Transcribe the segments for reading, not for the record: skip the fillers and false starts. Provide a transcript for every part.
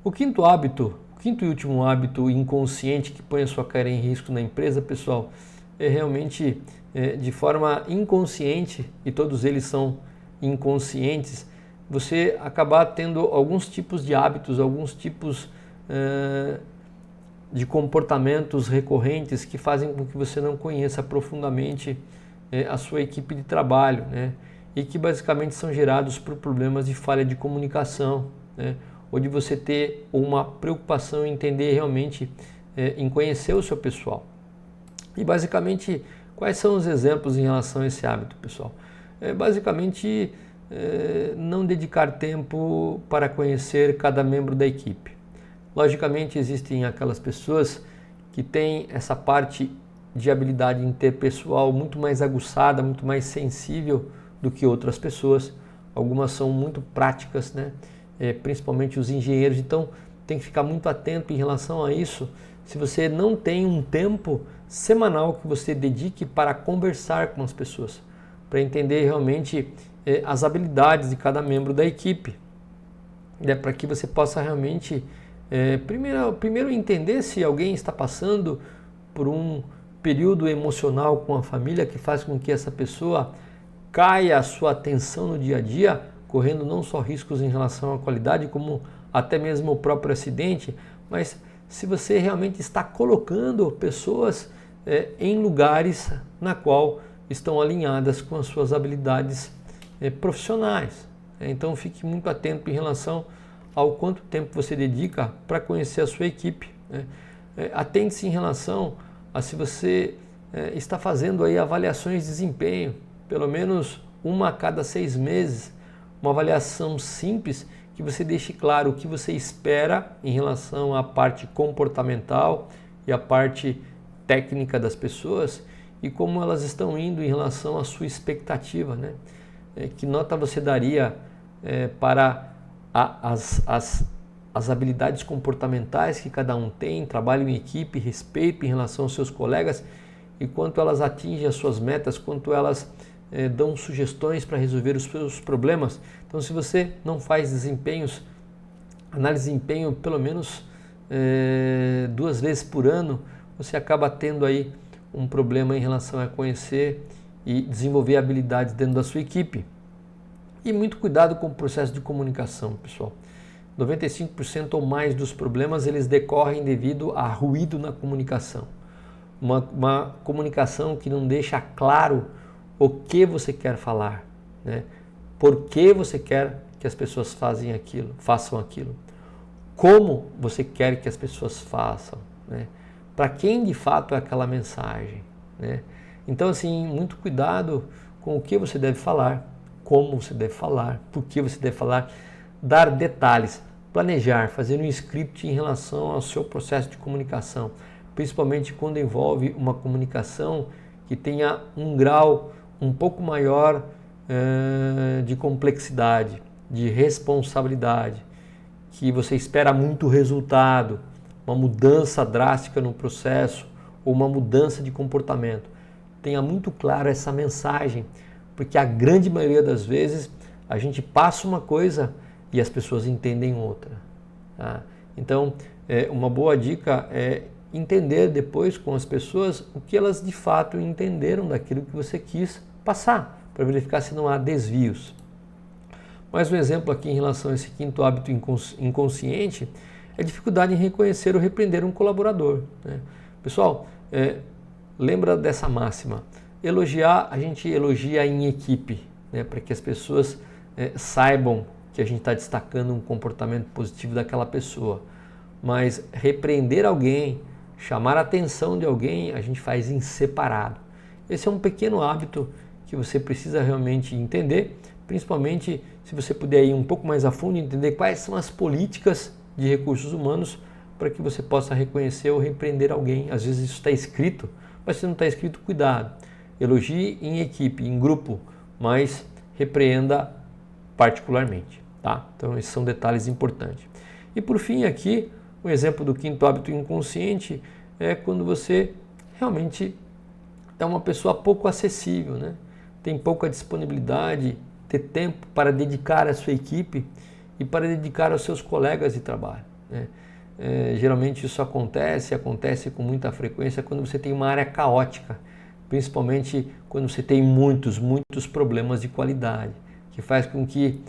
O quinto e último hábito inconsciente que põe a sua carreira em risco na empresa, pessoal, é realmente de forma inconsciente, e todos eles são inconscientes, você acabar tendo alguns tipos de hábitos, alguns tipos de comportamentos recorrentes que fazem com que você não conheça profundamente a sua equipe de trabalho, né? E que basicamente são gerados por problemas de falha de comunicação, né? Ou de você ter uma preocupação em entender realmente, em conhecer o seu pessoal. E basicamente, quais são os exemplos em relação a esse hábito, pessoal? Basicamente, não dedicar tempo para conhecer cada membro da equipe. Logicamente, existem aquelas pessoas que têm essa parte de habilidade interpessoal muito mais aguçada, muito mais sensível do que outras pessoas. Algumas são muito práticas, né? Principalmente os engenheiros. Então, tem que ficar muito atento em relação a isso. Se você não tem um tempo semanal que você dedique para conversar com as pessoas, para entender realmente as habilidades de cada membro da equipe, né? Para que você possa realmente primeiro entender se alguém está passando por um período emocional com a família que faz com que essa pessoa caia a sua atenção no dia a dia, correndo não só riscos em relação à qualidade, como até mesmo o próprio acidente, mas se você realmente está colocando pessoas em lugares na qual estão alinhadas com as suas habilidades profissionais. Então fique muito atento em relação ao quanto tempo você dedica para conhecer a sua equipe. Atente-se em relação a se você está fazendo aí avaliações de desempenho, pelo menos uma a cada 6 meses, uma avaliação simples que você deixe claro o que você espera em relação à parte comportamental e à parte técnica das pessoas e como elas estão indo em relação à sua expectativa, né? Que nota você daria para as habilidades comportamentais que cada um tem, trabalho em equipe, respeito em relação aos seus colegas e quanto elas atingem as suas metas, quanto elas dão sugestões para resolver os seus problemas. Então, se você não faz análise de desempenho pelo menos 2 vezes por ano, você acaba tendo aí um problema em relação a conhecer e desenvolver habilidades dentro da sua equipe. E muito cuidado com o processo de comunicação, pessoal. 95% ou mais dos problemas eles decorrem devido a ruído na comunicação. Uma comunicação que não deixa claro o que você quer falar, né? Por que você quer que as pessoas façam aquilo, como você quer que as pessoas façam, né? Para quem de fato é aquela mensagem, né? Então, assim, muito cuidado com o que você deve falar, como você deve falar, por que você deve falar, dar detalhes, planejar, fazer um script em relação ao seu processo de comunicação, principalmente quando envolve uma comunicação que tenha um grau um pouco maior de complexidade, de responsabilidade, que você espera muito resultado, uma mudança drástica no processo ou uma mudança de comportamento. Tenha muito claro essa mensagem, porque a grande maioria das vezes a gente passa uma coisa e as pessoas entendem outra. Tá? Então, uma boa dica é entender depois com as pessoas o que elas de fato entenderam daquilo que você quis passar, para verificar se não há desvios. Mais um exemplo aqui em relação a esse quinto hábito inconsciente é a dificuldade em reconhecer ou repreender um colaborador, né? Pessoal, lembra dessa máxima. Elogiar, a gente elogia em equipe, né? Para que as pessoas saibam que a gente está destacando um comportamento positivo daquela pessoa. Mas repreender alguém, chamar a atenção de alguém, a gente faz em separado. Esse é um pequeno hábito que você precisa realmente entender, principalmente se você puder ir um pouco mais a fundo e entender quais são as políticas de recursos humanos para que você possa reconhecer ou repreender alguém. Às vezes isso está escrito, mas se não está escrito, cuidado. Elogie em equipe, em grupo, mas repreenda particularmente, tá? Então esses são detalhes importantes. E por fim aqui, um exemplo do quinto hábito inconsciente é quando você realmente é uma pessoa pouco acessível, né? Tem pouca disponibilidade, ter tempo para dedicar à sua equipe e para dedicar aos seus colegas de trabalho. né? Geralmente isso acontece com muita frequência quando você tem uma área caótica, principalmente quando você tem muitos problemas de qualidade, que faz com que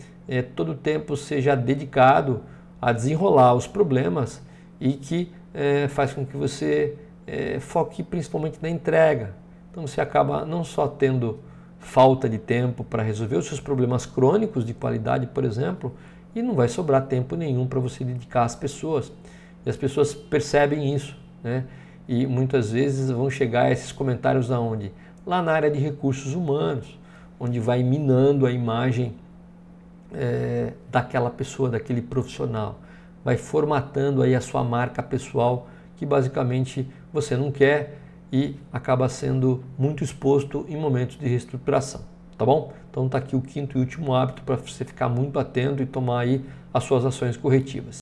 todo o tempo seja dedicado a desenrolar os problemas e que faz com que você foque principalmente na entrega. Então você acaba não só tendo falta de tempo para resolver os seus problemas crônicos de qualidade, por exemplo, e não vai sobrar tempo nenhum para você dedicar às pessoas. E as pessoas percebem isso, né? E muitas vezes vão chegar a esses comentários aonde? Lá na área de recursos humanos, onde vai minando a imagem daquela pessoa, daquele profissional. Vai formatando aí a sua marca pessoal, que basicamente você não quer e acaba sendo muito exposto em momentos de reestruturação, tá bom? Então tá aqui o quinto e último hábito para você ficar muito atento e tomar aí as suas ações corretivas.